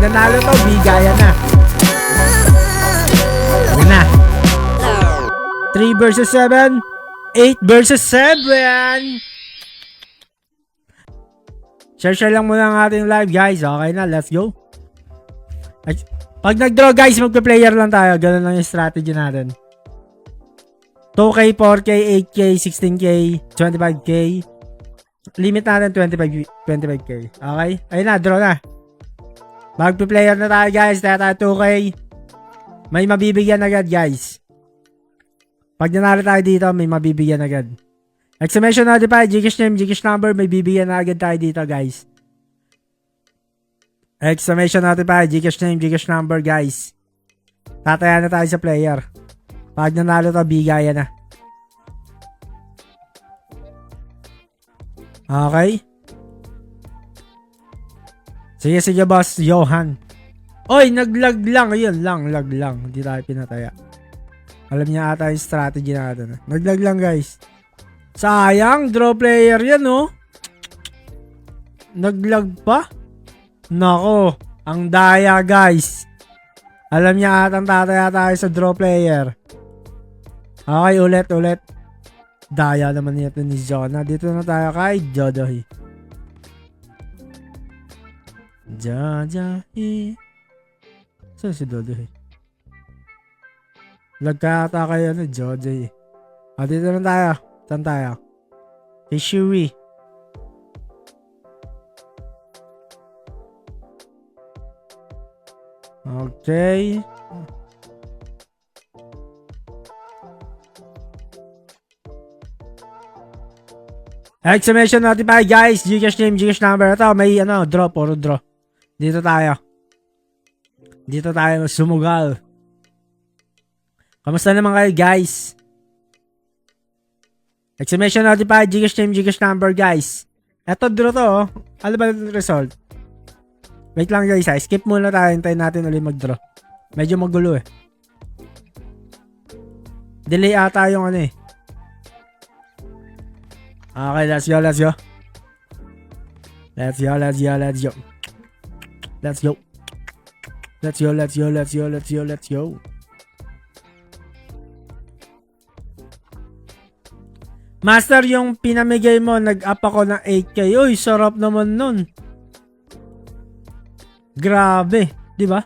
nanalo to, bigayan na. Yun na. 3 versus 7. 8 versus 7. Share lang muna ang ating live, guys. Okay na, let's go. Pag nag-draw, guys, magpe-player lang tayo. Ganun lang yung strategy natin. 2K, 4K, 8K, 16K, 25K. Limit natin 25K. Okay? Ayun na, draw na. Magpe-player na tayo, guys. Tayo 2K. May mabibigyan agad, guys. Pag nanalo tayo dito, may mabibigyan agad. Exclamation notify, Gcash name, Gcash number, may bibigyan na agad tayo dito, guys. Exclamation notify, Gcash name, Gcash number, guys. Tataya na tayo sa player. Pag nanalo to, bigayan na. Okay. Sige, boss. Johan. Oy, naglag lang. Ayun lang, lag lang. Hindi tayo pinataya. Alam niya ata yung strategy natin. Naglag lang, guys. Sayang, draw player yan, oh. Naglag pa? Nako, ang daya, guys. Alam niya atang tataya tayo sa draw player. Okay, ulit. Daya naman nito ni Jonah. Dito na tayo kay Jodohi. Jodohi. Saan si Jodohi? Lagkata kayo na Jodohi. Dito na tayo. Saan tayo? Kay Shui. Okay. Exclamation notify, guys. Gcash name, Gcash number. Ito, may draw. Puro draw. Dito tayo sumugal. Kamusta naman kayo, guys? Exclamation notify, Gcash name, Gcash number, guys. Ito, draw to, oh. Ano ba yung result? Wait lang, guys, skip muna tayo. Hintayin natin ulit mag-draw. Medyo magulo, eh. Delay ata yung eh. Okay, let's go. Let's go. Master, yung pinamigay mo, nag-up ako ng 8K. Uy, sarap naman nun. Grabe, di ba?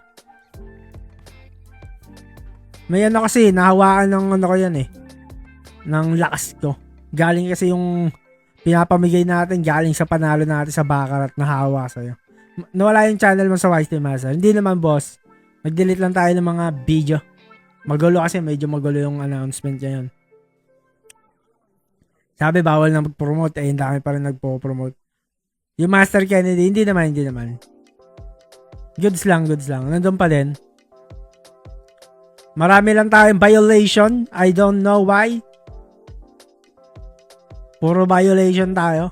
May kasi, nahawakan ng ko yan eh. Ng lakas ko. Galing kasi yung pinapamigay natin, galing sa panalo natin sa Baccarat, nahawa sa'yo. Nawala yung channel mo sa YT Master. Hindi naman, boss. Mag-delete lang tayo ng mga video. Magulo kasi, medyo magulo yung announcement niya yun. Sabi, bawal na mag-promote. Hindi kami pa rin nagpo-promote. Yung Master Kennedy, hindi naman. Goods lang. Nandun pa din. Marami lang tayong violation. I don't know why. Puro violation tayo.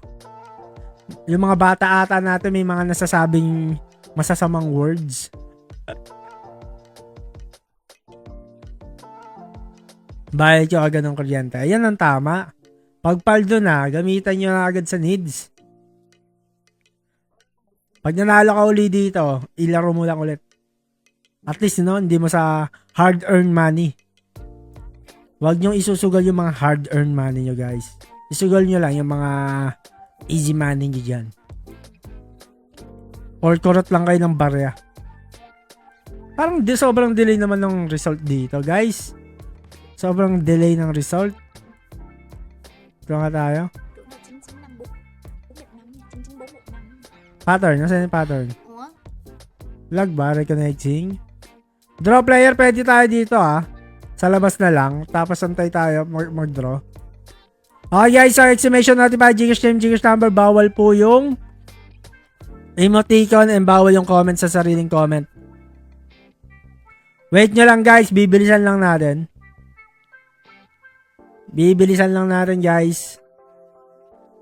Yung mga bata ata natin may mga nasasabing masasamang words. Bayad nyo agad ng kuryente. Ayan ang tama. Pag paldo na, gamitan nyo na agad sa needs. Pag nanalo ka uli dito, ilaro mo lang ulit. At least, hindi mo sa hard-earned money. Huwag nyo isusugal yung mga hard-earned money nyo, guys. Isugal nyo lang yung mga easy money nyo dyan. Or kurot lang kayo ng barya. Parang sobrang delay naman ng result dito, guys. Sobrang delay ng result. Ito nga tayo. Pattern. Nasaan yung pattern? Lag ba? Reconnecting. Draw player. Pwede tayo dito, sa labas na lang. Tapos antay tayo mag-draw. Okay, guys. So, exclamation notify, Gcash name, Gcash number. Bawal po yung emoticon and bawal yung comment sa sariling comment. Wait nyo lang, guys. Bibilisan lang natin. Guys.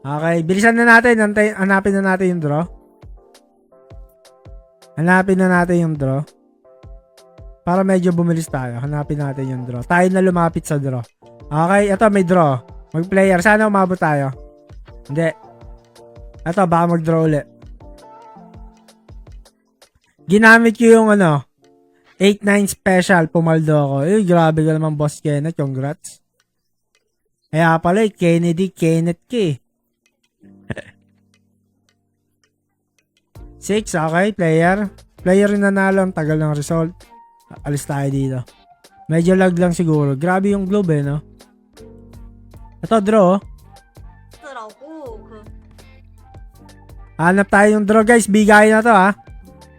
Okay. Bilisan na natin. Hanapin na natin yung draw. Para medyo bumilis tayo. Hanapin natin yung draw. Tayo na lumapit sa draw. Okay. Ito, may draw. Mag-player. Sana umabot tayo. Hindi. Ito, baka mag-draw ulit. Ginamit ko yung 8-9 special, pumaldo ako. Eh, grabe ka naman, Boss Kenneth. Congrats. Kaya pala, Kenneth K. 6, okay, player. Player yung nanalo, ang tagal ng result. Alis tayo dito. Medyo lag lang siguro. Grabe yung globe no? Ito, draw. Hanap tayo yung draw, guys. Bigay na to, ha.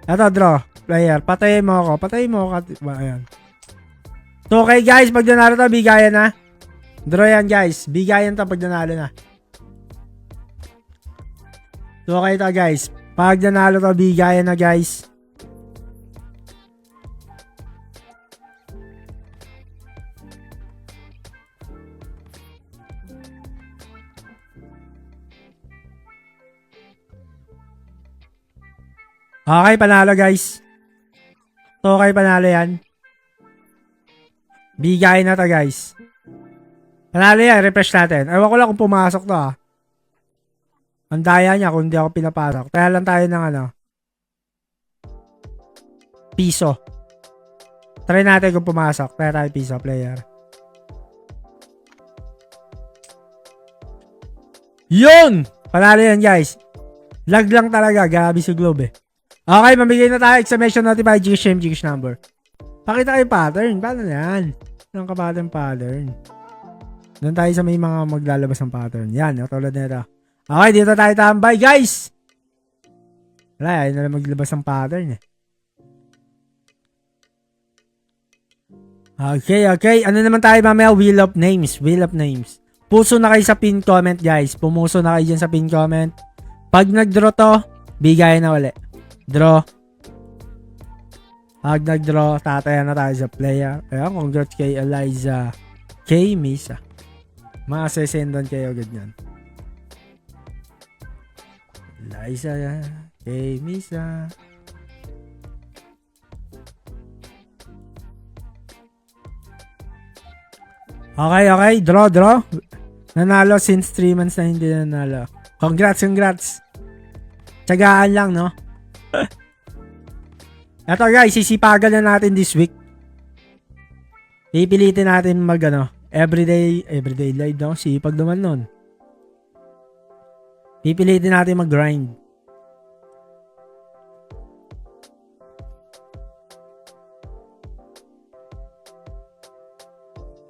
Ito, draw. Player. Patayin mo ako. Ayan. So, okay, guys. Pag nanalo to, bigayan na. Draw yan, guys. Bigayan to pag nanalo na. So, okay to, guys. Pag nanalo to, bigayan na, guys. Okay, panalo, guys. So, okay, panalo yan. Bigay na to, guys. Panalo yan, refresh natin. Ewan ko lang kung pumasok to, ha. Ang daya niya kung hindi ako pinapasok. Kaya lang tayo ng piso. Try natin kung pumasok. Kaya tayo piso, player. Yun! Panalo yan, guys. Lag lang talaga. Gabi si Globe, eh. Okay, mamigay na tayo. Exclamation notify Gcash number. Pakita kayo pattern. Paano yan? Anong ka-pattern? Doon tayo sa may mga maglalabas ng pattern. Yan, tulad nito. Okay, dito tayo tambay, guys! Wala, ayaw na lang maglabas ng pattern, eh. Okay. Ano naman tayo mamaya? Wheel of Names. Puso na kayo sa pin comment, guys. Pumuso na kayo dyan sa pin comment. Pag nag-draw to, bigay na ulit. Draw. Pag nag-draw, tatayan na tayo sa player. Ayan, congrats kay Eliza K. Misa. Makasesendan kayo ganyan. Eliza K. Misa. Okay. Draw. Nanalo since 3 months na hindi nanalo. Congrats. Tsagaan lang, no? Eto, guys, sisipagan na natin this week. Pipilitin natin everyday live, no? Sipag naman nun. Pipilitin natin mag-grind.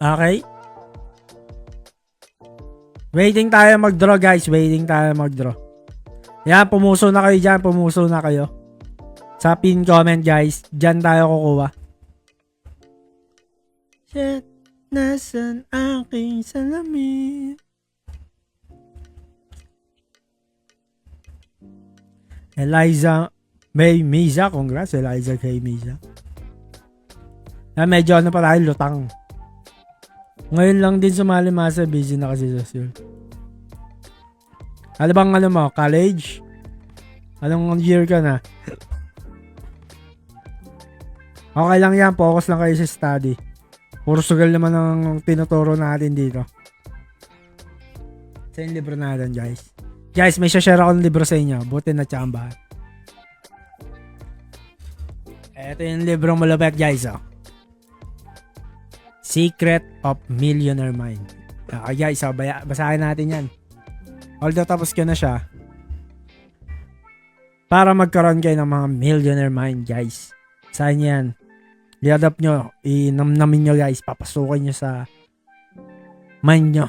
Okay? Waiting tayo mag-draw, guys. Yan, pumuso na kayo. Sa pin comment, guys. Diyan tayo kukuha. Shit, nasan aking salamin? Eliza May Miza. Congrats, Eliza K. Miza. Medyo pa tayo, lutang. Ngayon lang din sumali masa, busy na kasi sa school. Ano bang mo? College? Anong year ka na? Okay lang yan, focus lang kayo sa study. Puro sugal naman ang tinuturo natin dito. Sa yung libro natin, guys. Guys, may share ako ng libro sa inyo. Buti na tsambahan. Ito yung librong malupit, guys. Secret of Millionaire Mind. Okay, guys, basahin natin yan. Although tapos ko na siya. Para magkaroon kayo ng mga millionaire mind, guys. Saan yan? I-adapt nyo. Inamnamin nyo, guys. Papasukin nyo sa mind nyo.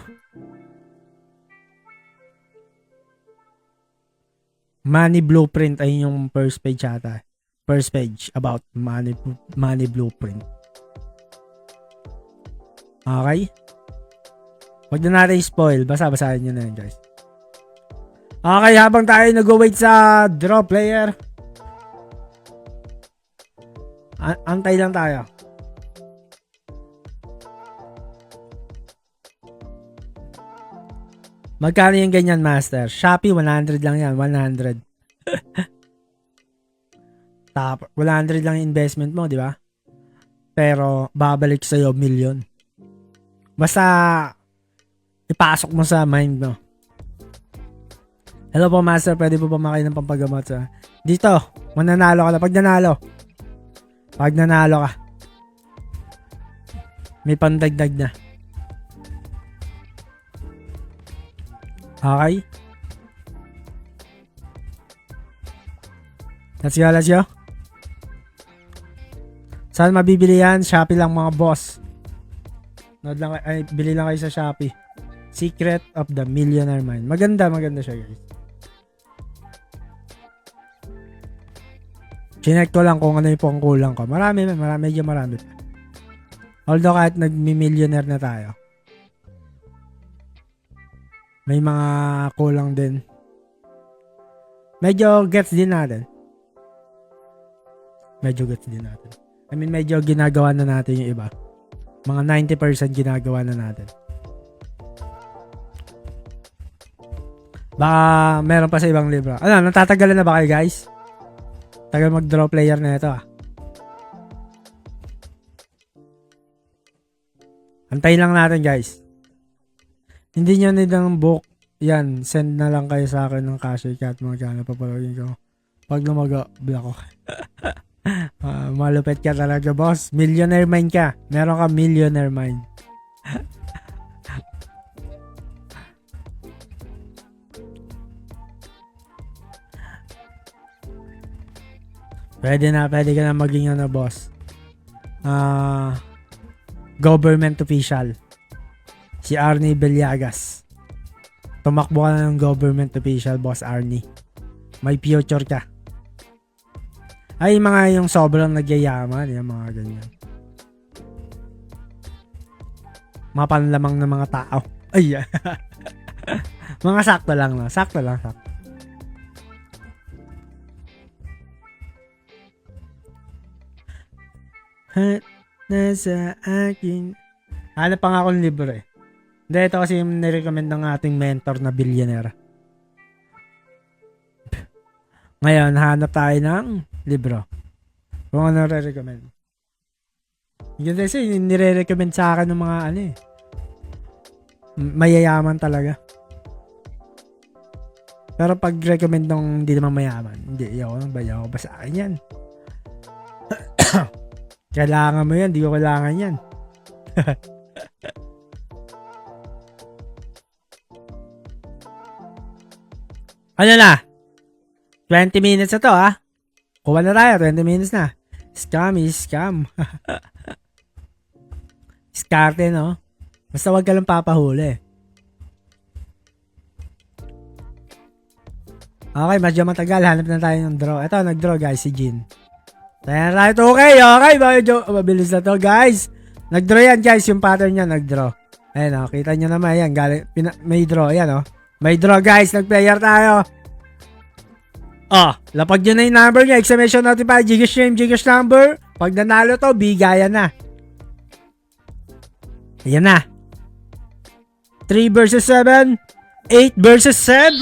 Money Blueprint ay yung first page ata. First page about money blueprint. Okay? Huwag na natin spoil. Basa-basahin nyo na yan, guys. Okay, habang tayo nag-wait sa draw player. Antay lang tayo. Magkano yung ganyan, master? Shopee, 100 lang yan. 100. Top, 100 lang yung investment mo, di ba? Pero, babalik sa'yo, million. Basta, ipasok mo sa mind mo. Hello po, master. Pwede po ba makain ng pampagamot sa Dito, mananalo ka na. Pag nanalo ka, may pandagdag na. Okay? Let's go. Saan mabibili yan? Shopee lang mga boss. Bili lang kayo sa Shopee. Secret of the Millionaire Mind. Maganda siya guys. Chinek ko lang kung ano yung pangkulang ko. Medyo marami. Although kahit nagmi-millionaire na tayo, may mga kulang din. Medyo gets din natin. I mean, medyo ginagawa na natin yung iba. Mga 90% ginagawa na natin. Baka meron pa sa ibang libro. Ano, natatagalan na ba kayo guys? Tagal mag-draw player na ito ah. Antayin lang natin guys. Hindi nyo need ng book. Yan, send na lang kayo sa akin ng cashier cat. Magkano papalagin ko. Pag lumaga, block ko. Malupit ka talaga boss. Millionaire mind ka. Meron ka millionaire mind. Pwede ka na maging ano boss. Government official. Si Arnie Villegas. Tumakbo ka na ng government official, boss Arnie. May future ka. Ay, mga yung sobrang nagyayaman, yung mga ganyan. Mga panlamang ng mga tao. Ay, mga sakto lang. Nasa akin. Ano pa nga akong libro eh. Hindi, ito kasi yung nirecommend ng ating mentor na billionaire. Ngayon, hanap tayo ng libro. Kung ano re-recommend. Yun kasi, nire-recommend sa akin ng mga ano eh. Mayayaman talaga. Pero pag recommend ng hindi naman mayaman, hindi, ayaw ko ba sa akin yan? Kailangan mo yan, di ko kailangan yan. Ano na? 20 minutes na to ha? Kuha na tayo, 20 minutes na. Scam. Skarte no? Basta wag ka lang papahuli. Okay, medyo matagal. Hanap na tayo ng draw. Ito, nag-draw guys, si Jin. Tayo na tayo. Okay, medyo mabilis na to guys. Nag-draw yan guys, yung pattern niya nag-draw. Ayan o, kita nyo naman yan. May draw, ayan o. May draw guys, nag-player tayo. Lapag nyo na yung number niya. Exclamation notify, Gcash name, Gcash number. Pag nanalo to, bigayan na. Ayan na. 3 versus 7. 8 versus 7.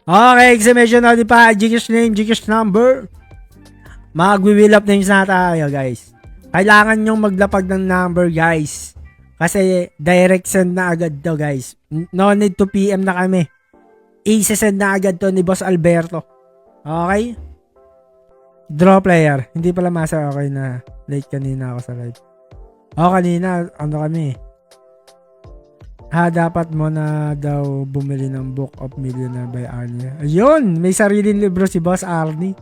Okay, exclamation notify, Gcash name, Gcash number. Mag-wheel up names na tayo guys. Kailangan nyong maglapag ng number guys. Kasi direct send na agad to guys. No need to PM na kami. I-send na agad to ni Boss Alberto. Okay? Draw player. Hindi pala masa okay na late kanina ako sa live. Kanina ano kami. Dapat mo na daw bumili ng Book of Millionaire by Arnie. Ayun! May sariling libro si Boss Arnie.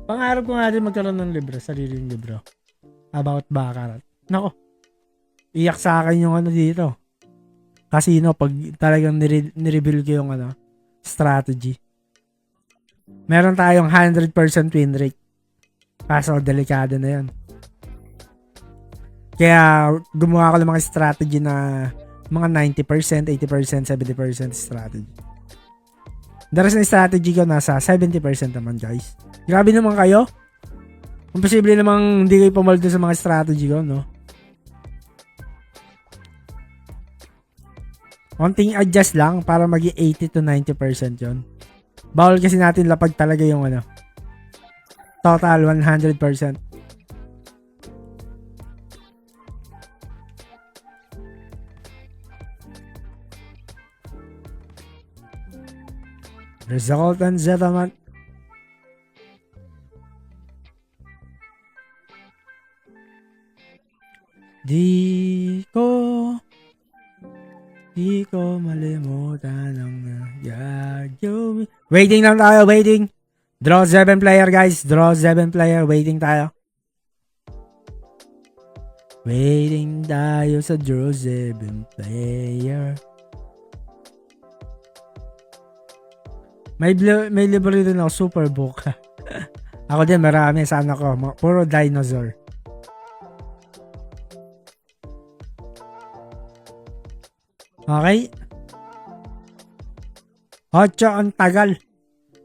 Pangarap ko nga din magkaroon ng libro. Sariling libro. About Baccarat. Nako. Iyak sa akin yung ano dito. Casino pag talagang nireveal ko yung ano, strategy. Meron tayong 100% win rate. Kaso delikado na yan. Kaya gumawa ko ng mga strategy na mga 90%, 80%, 70% strategy. The rest ng strategy ko nasa 70% naman guys. Grabe naman kayo. Kung posible namang hindi kayo pumaldo sa mga strategy ko, no? Konting adjust lang para maging 80 to 90% yon. Bawal kasi natin lapag talaga yung ano. Total 100%. Result and settlement. Di ko malimutan ang gagawin. Waiting lang tayo, waiting. Draw 7 player guys, draw 7 player, waiting tayo. Waiting tayo sa draw 7 player. May libre din ako, Superbook. Ako din, marami. Sana ko. Puro dinosaur. Okay. 8 ang tagal.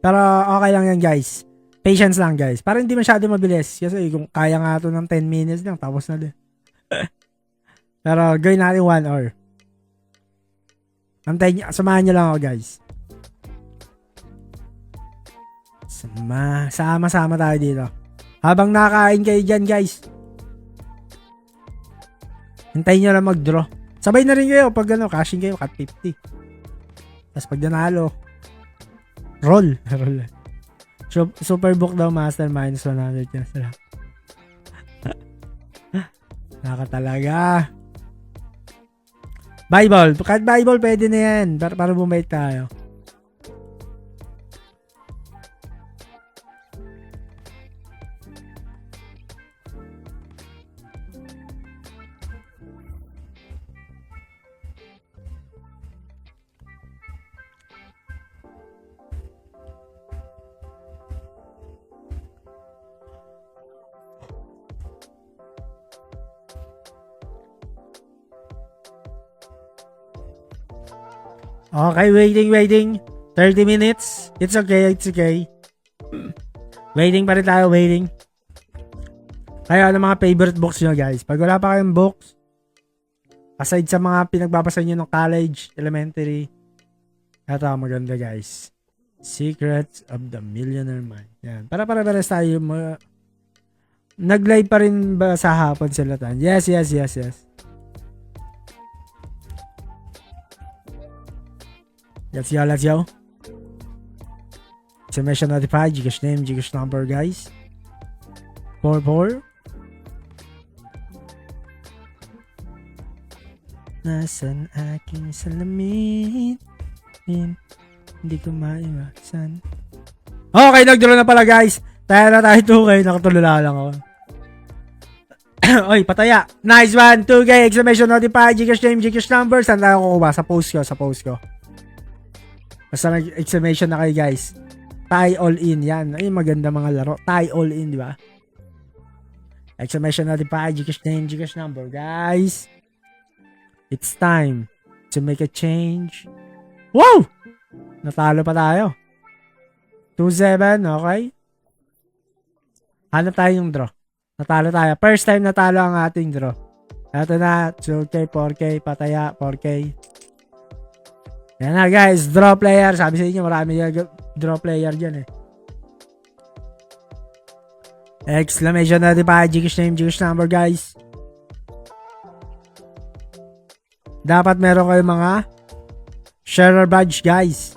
Pero okay lang yan guys. Patience lang guys. Para hindi masyado mabilis. Kasi kung kaya nga ito ng 10 minutes lang, tapos na din. Pero gawin natin 1 hour. Samahan nyo lang ako guys. Sama-sama tayo dito. Habang nakain kayo dyan guys, hintayin nyo lang mag-draw. Sabay na rin kayo pag cashing kayo, cut 50. Tapos pag nanalo, roll. Superbook daw master, minus 100 yan sila. Naka talaga. Bible. Kahit Bible pwede na yan. Para bumait tayo. Okay, waiting. 30 minutes. It's okay. Waiting pa rin tayo, waiting. Kaya ano mga favorite books nyo guys? Pag wala pa kayong books, aside sa mga pinagbabasa nyo ng college, elementary, ito maganda guys. Secrets of the Millionaire Mind. Yan. Para-pares tayo. Nag-live pa rin ba sa hapon sila tan? Yes. Let's go. Exclamation notified. Gcash name, Gcash number, guys. 44. Nasaan aking salamin? Hindi ko maiwasan. Okay, nagdraw na pala, guys. Tayo na tayo 2K. Nakatulala lang ako. Oy, pataya. Nice one. 2K. Exclamation notified. Gcash name, Gcash number. Saan tayo kukuha? Sa post ko. Basta nag-exclamation na kayo guys. Tie all in yan. Ay maganda mga laro. Tie all in, di ba? Exclamation notified. Gcash name, Gcash number. Guys, it's time to make a change. Wow! Natalo pa tayo. 2-7, okay? Hanap tayo yung draw. Natalo tayo. First time natalo ang ating draw. Ito na. 2K, 4K, pataya, 4K. Yan na guys, draw player. Sabi sa inyo, marami draw player dyan eh. Exclamation notified, Gcash name, Gcash number guys. Dapat meron kayo mga sharer badge guys.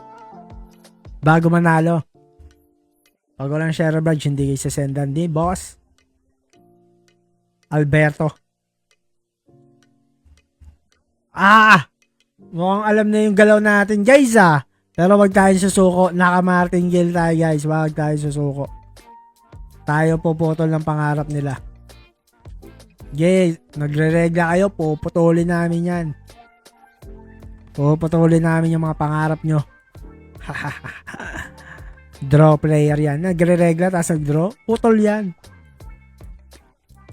Bago manalo. Pag walang sharer badge, hindi kayo sasendan ni boss Alberto. Mukhang alam na yung galaw natin guys Pero wag tayo susuko. Naka-martingale tayo guys. Wag tayo susuko. Tayo puputol ng pangarap nila. Guys, nagre-regla kayo. Puputulin namin yan. Puputulin namin yung mga pangarap nyo. Draw player yan. Nagre-regla tapos nag-draw. Putol yan.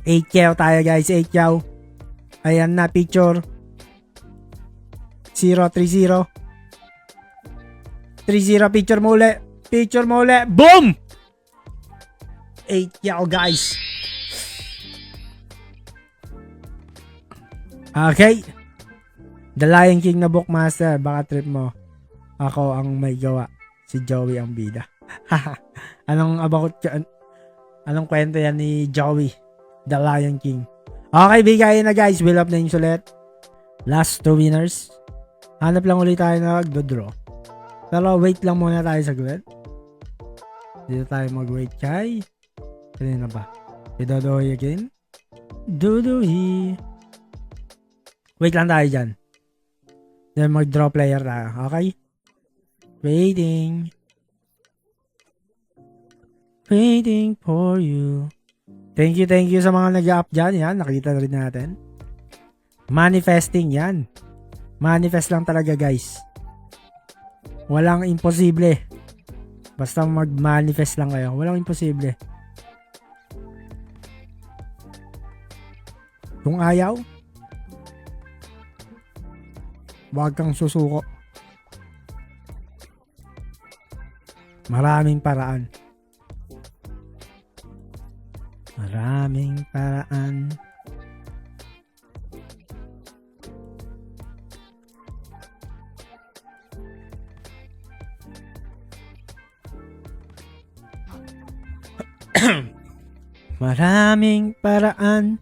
8 tayo guys. 8 Ayan na picture. 0-3-0. 3-0 picture mo uli. Boom! 8 guys. Okay. The Lion King na bookmaster. Baka trip mo. Ako ang may gawa. Si Joey ang bida. Anong kwento yan ni Joey? The Lion King. Okay, bigayin na guys. Wheel of names ulit. Last 2 winners. Hanap lang ulit tayo na nagdo-draw. Pero wait lang muna tayo saglit. Dito tayo mag-wait kay. Kanina ba? Kay Dodoy again. Dodoy. Wait lang tayo dyan. Then mag-draw player tayo. Okay? Waiting. Waiting for you. Thank you sa mga nag-up dyan. Yan, nakita rin natin. Manifesting yan. Manifest lang talaga guys. Walang imposible. Basta mag-manifest lang kayo. Walang imposible. Kung ayaw, huwag kang susuko. Maraming paraan. Maraming paraan. Maraming paraan.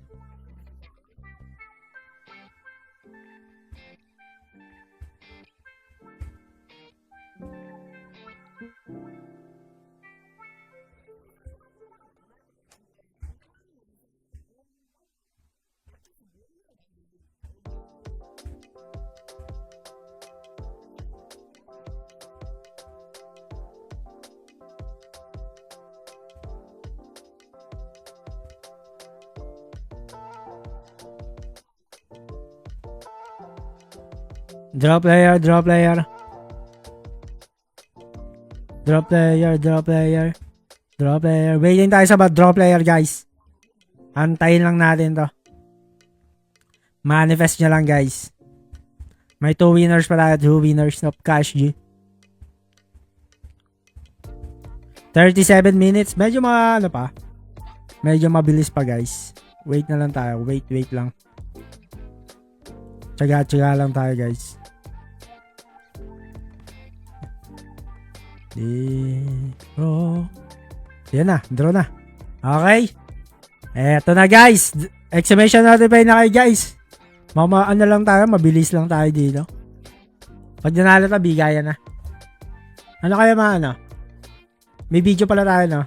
Draw player, draw player. Draw player, draw player. Draw player. Waiting tayo sa draw player, guys. Antayin lang natin to. Manifest nyo lang, guys. May 2 winners pa tayo. 2 winners of Cash G. 37 minutes. Medyo ano pa. Medyo mabilis pa, guys. Wait na lang tayo. Wait lang. Tsaga lang tayo, guys. Yan na, draw na. Okay. Eto na guys. Exclamation notify na kayo guys. Ano lang tayo, mabilis lang tayo dito. Pag nanalo ta, bigayan na. Ano kaya ano? May video pala tayo, no?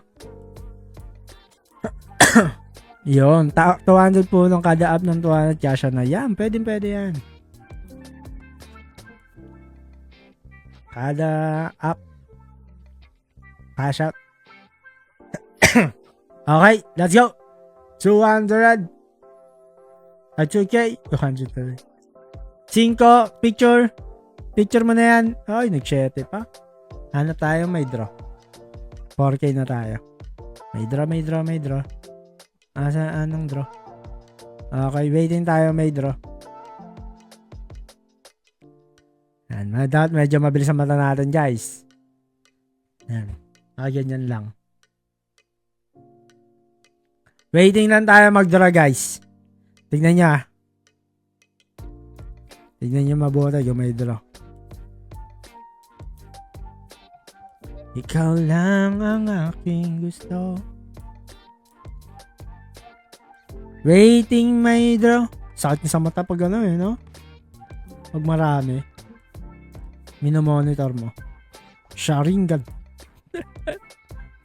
Yun, 200 po nung kada up ng 200 cash na. Yan, pwede yan. Kada up. Cash out. Okay, let's go. 200. At 2K. 200. 5. Picture. Picture mo na yan. Ay, nag-7 pa. Ano tayo? May draw. 4K na tayo. May draw. Anong draw? Okay, waiting tayo. May draw. Yan. Medyo mabilis ang mata natin, guys. Yan. Ganyan lang. Waiting lang tayo mag-draw, guys. Tignan nyo, Tignan nyo mabuti yung may draw. Ikaw lang ang aking gusto. Waiting, may draw. Sakit niya sa mata pag no? Pag marami. Minomonitor mo. Sharingan.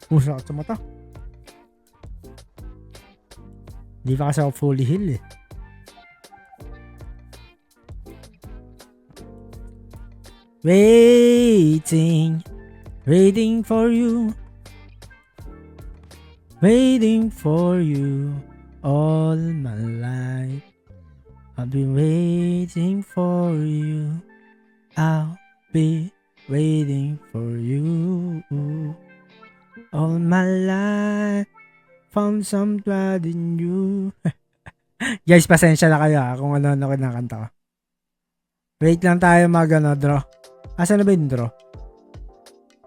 Sakit sa mata. Di pa kasi ako fully heal eh. Waiting for you. Waiting for you all my life. I've been waiting for you. I'll be waiting for you all my life. Found somebody new. Guys, pasensya na kayo kung ano kinakanta ko. Wait lang tayo draw. Asan na ba yung draw?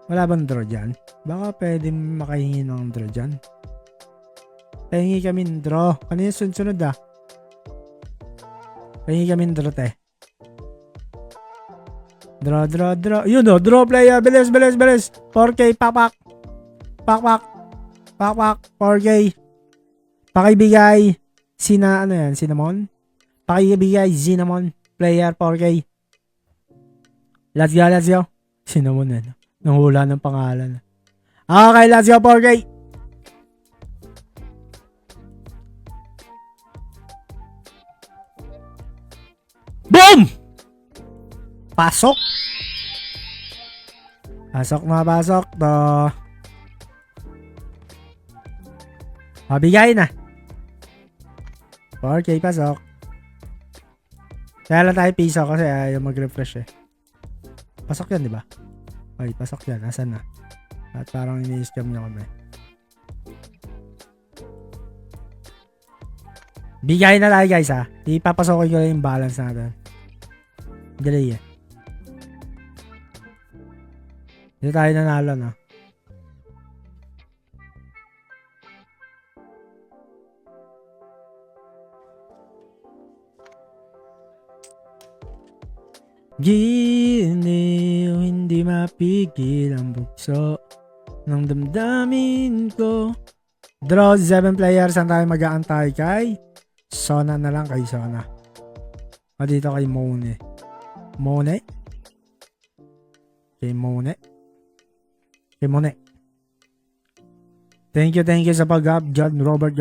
Wala bang draw dyan? Baka pwede makahingi ng draw dyan. Pahingi kami ng draw. Ano yung sunod Pahingi kami ng draw, te. Draw. Yun draw player. Bilis. 4K, pak. 4K. Pakibigay. Cinnamon? Pakibigay, Cinnamon. Player, 4K. Let's go. Sinamon na. Nanghula ng pangalan. Okay, let's go 4K. Boom! Pasok. Pasok na pasok to. Mabigay na. 4K pasok. Kaya lang tayo piso kasi ayaw mag-refresh eh. Pasok yan, di ba? Ay, pasok yan. Asan na? At parang ini-scam niya kami. Bigay na tayo guys ha. Ipapasokin ko lang yung balance natin. Dali eh. Hindi tayo nanalo na. Giliw, hindi mapigil ang bukso ng damdamin ko. Draw 7 players ang tayo mag-aantay kay Sona na lang, kay Sona. O dito kay Mone. Mone? Kay Mone? Kay Mone. Thank you sa pag-up, John Robert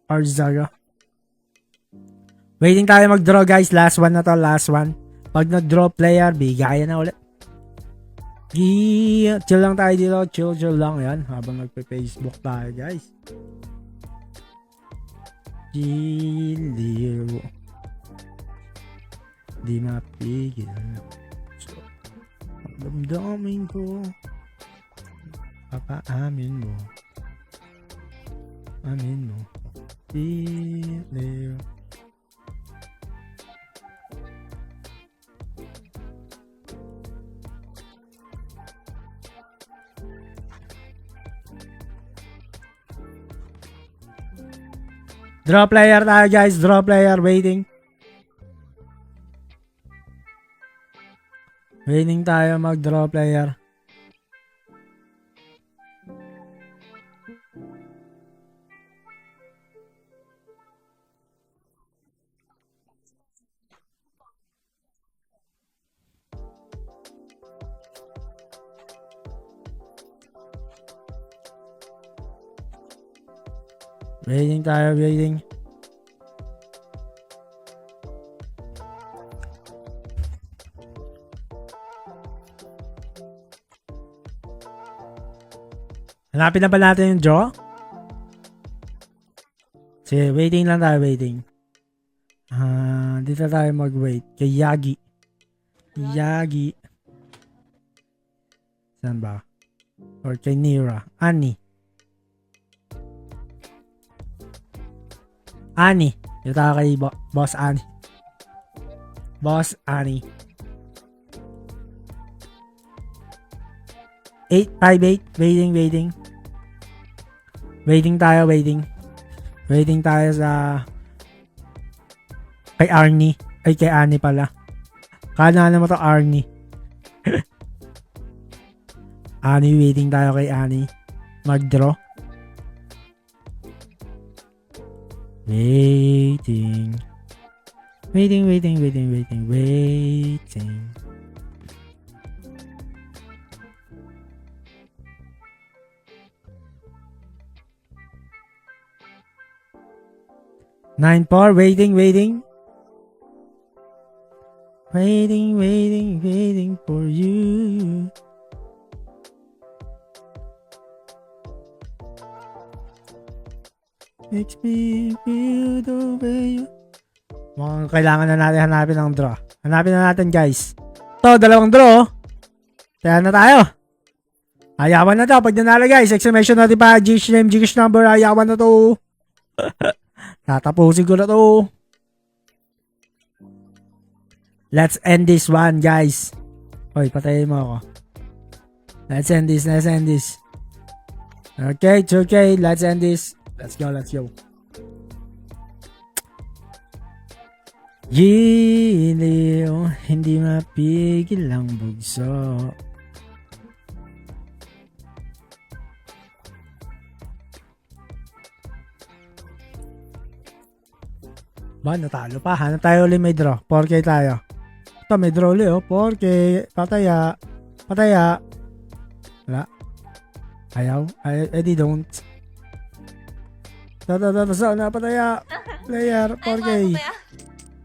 Arzaga. Waiting tayo mag-draw guys. Last one na to, last one. Pag nag-draw player, bigayan na ulit. Chill lang tayo dito. Chill lang yan. Habang nagpe-Facebook tayo guys. Giliw. Di mapigil. So, damdamin ko. Papaamin mo. Amin mo. Giliw. Draw player tayo guys. Draw player. Waiting. Waiting tayo mag-draw player. Waiting tayo, waiting. Hanapin na ba natin yung draw? Sige, waiting lang tayo, waiting. Dito tayo mag-wait. Kay Yagi. Yagi. Saan ba? Or kay Nira. Ani. Ani. Dito tayo kay Boss Ani. Boss Ani. 858. Waiting. Waiting tayo, waiting. Waiting tayo sa kay Arnie. Ay, kay Ani pala. Kala mo to Arnie. Ani, waiting tayo kay Ani. Mag-draw. Waiting. 9-4, waiting. Waiting for you. Makes me feel the way you... Mukhang kailangan na natin hanapin ang draw. Hanapin na natin guys. To, dalawang draw. Kaya na tayo. Ayawan na to. Pag nanalo guys, exclamation natin pa, Gcash name, Gcash number, ayawan na to. Tatapusin ko na to. Let's end this one guys. Hoy, patayin mo ako. Let's end this. Okay, it's okay. Let's end this. Let's go. Giliw, hindi mapigil ang bugso. Ba, natalo pa. Hanap tayo ulit may draw. 4K tayo. Ito, may draw ulit, oh. 4K. Pataya. Pataya. Wala. Ayaw. Di don't. Sana pataya. Player, 4K.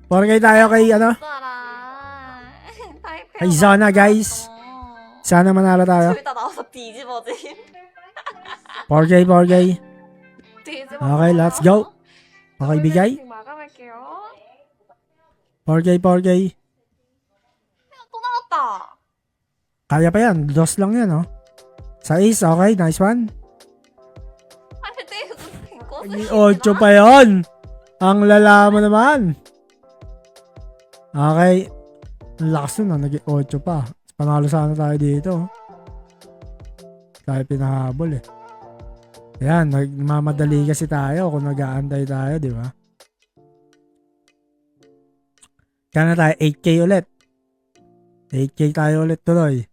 4K tayo kay ano? Kay Zona, guys. Sana manalo tayo. 둘다 나와서 뒤집어지. 4K, 4K. 뒤집어져. Okay, let's go. Okay, bigay. 마감할게요. 4K, 4K. 또 나왔다. Kaya pa yan. Dos lang yan, oh. Sa ace, okay. Nice one. 아니, 내 이거 Naging 8 pa yun. Ang lala mo naman. Okay. Ang lakas nun, naging 8 pa. Panalo sana tayo dito. Tayo pinahabol eh. Ayan, nagmamadali kasi tayo kung nag-aantay tayo, di ba? Kaya na tayo, 8K ulit. 8K tayo ulit tuloy.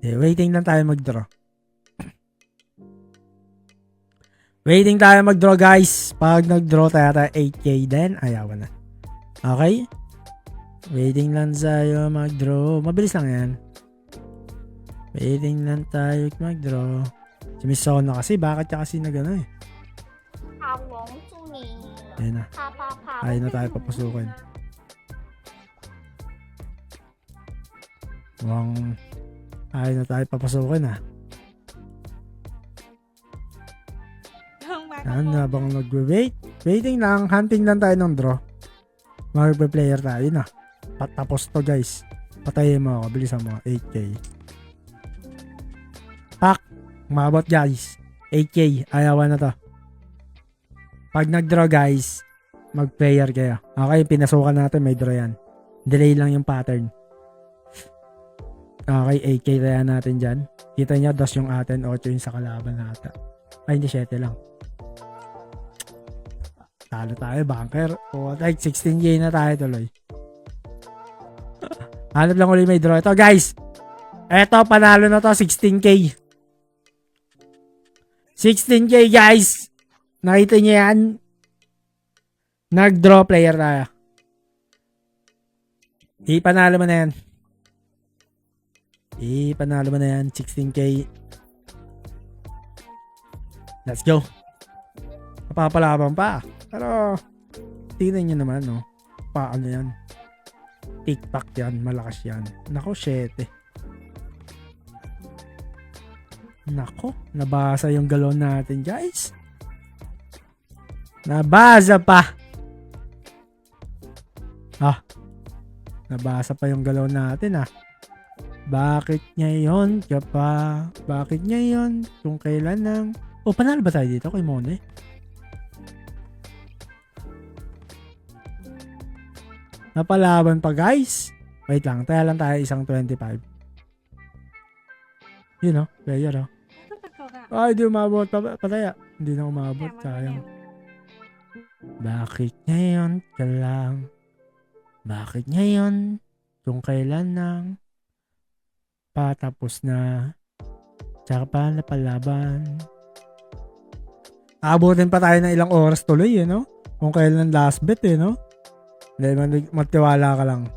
Waiting lang tayo mag-draw. Waiting tayo mag-draw, guys. Pag nag-draw tayo 8K din, ayawan na. Okay? Waiting lang tayo mag-draw. Mabilis lang yan. Waiting lang tayo mag-draw. Si Miss Sona kasi, bakit siya kasi nag-ano eh. Ayan na. Ayaw na tayo papasukin. Mukhang ayaw na tayo papasukin ah. Ano na bang nag-wait? Waiting lang. Hunting lang tayo ng draw. Mag-player tayo na. Patapos to, guys. Patayin mo ako. Bilisan mo. 8K. Pak. Umabot, guys. 8K. Ayawan na to. Pag nag-draw, guys, mag-player kayo. Okay, pinasukan natin. May draw yan. Delay lang yung pattern. Okay, 8K tayo natin dyan. Kita nyo, dos yung atin. 8 yung sa kalaban natin. Ay, hindi, 7 lang. Talo tayo, banker. O, like, 16K na tayo tuloy. Hanap lang ulit may draw. Ito, guys. Ito, panalo na to. 16K. 16K, guys. Nakita niyo yan? Nag-draw player tayo. Ipanalo mo na yan. Ipanalo mo na yan. 16K. Let's go. Napapalaban pa. Pero, tingnan nyo naman, no? Paano yan? Tikpak yan. Malakas yan. Nako, 7. Nako, nabasa yung galon natin, guys. Nabasa pa. Nabasa pa yung galon natin, Bakit ngayon ka pa? Bakit ngayon? Kung kailan lang. Panalo ba tayo dito kay Mone? Napalaban pa, guys. Wait lang, taya lang tayo isang 25. Yun, player, Ay, di umabot. Pataya. Hindi na umabot. Sayang. Bakit ngayon ka lang? Bakit ngayon? Kung kailan lang patapos na. Tsaka pa napalaban. Abutin pa tayo ng ilang oras tuloy, Kung kailan last bet, Hindi, magtiwala ka lang.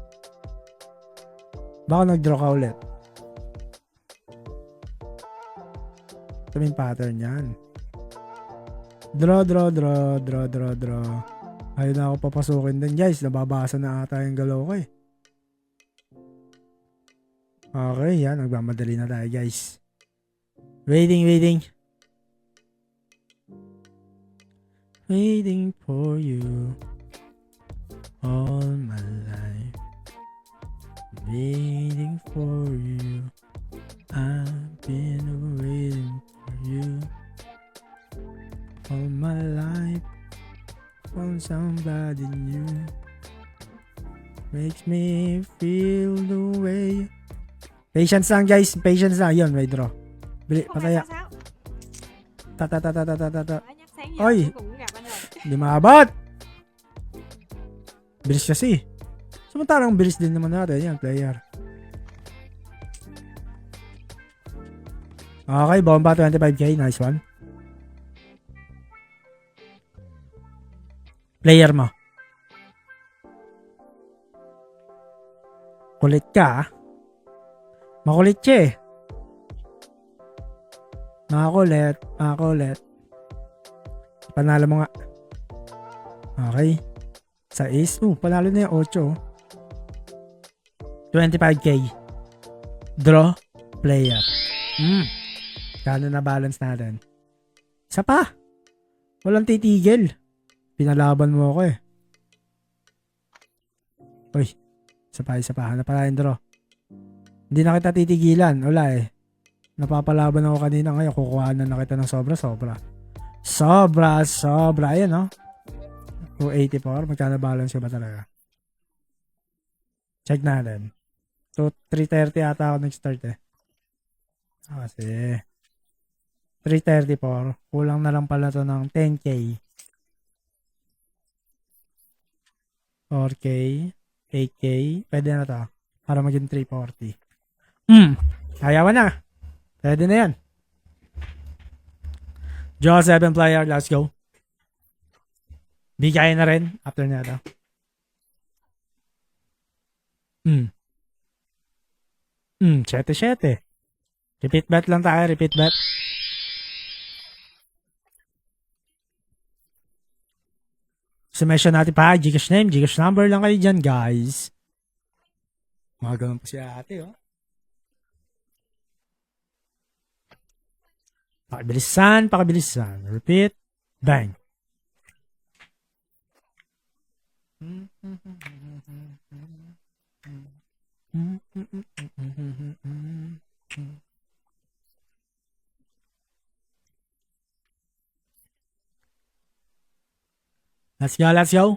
Baka nag-draw ka ulit. Ito yung pattern yan. Draw. Ayaw na ako papasukin din, guys. Nababasa na ata yung galaw ko, Okay, yan. Nagmamadali na tayo, guys. Waiting. Waiting for you all my life. Waiting for you. I've been waiting for you all my life. For somebody new makes me feel the way. Patience lang, guys. Patience lang. Yun, may draw. Bili, pataya. Ta. Oy! Hindi maabot! Bilis kasi. Samantarang bilis din naman natin. Yan, player. Okay, bomba 25K. Nice one. Player mo. Kulit ka, Makulit siya eh. Makulit. Panalo mo nga. Okay. Sa ace. Panalo na yung 8. 25k. Draw. Player. Kano na balance natin? Isa pa. Walang titigil. Pinalaban mo ako eh. Uy. Isa pa. Hanap pa tayong draw. Hindi na kita titigilan. Wala eh. Napapalaban ako kanina. Ngayon kukuhanan na kita ng sobra. Ayan oh. 284. Magkano balance ka ba talaga? Check natin. 330 ata ako nag-start eh. Kasi 334. Kulang na lang pala to ng 10k. 4k. 8k. Pwede na to. Para maging 340. Ayawan na. Pwede na yan. Draw 7 player. Let's go. Bigay na rin. After na ito. Sete. Repeat bet lang tayo. Repeat bet. Sumention natin pa. Gcash name. Gcash number lang kayo dyan, guys. Mga ganun pa si ate, oh. Pakabilisan. Repeat. Bang. Let's go.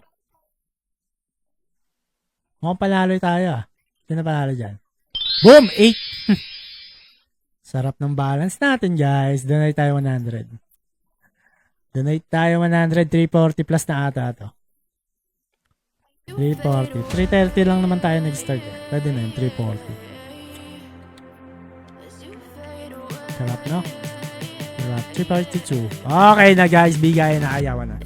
Mukhang panalo tayo ah. Sino panalo dyan? Boom! 8! Sarap ng balance natin, guys. Donate tayo 100. 340 plus na ata to. 340. 330 lang naman tayo nag-start eh. Pwede na yun, 340. Sarap, no? Sarap. 342. Okay na, guys. Bigay na. Ayawan na.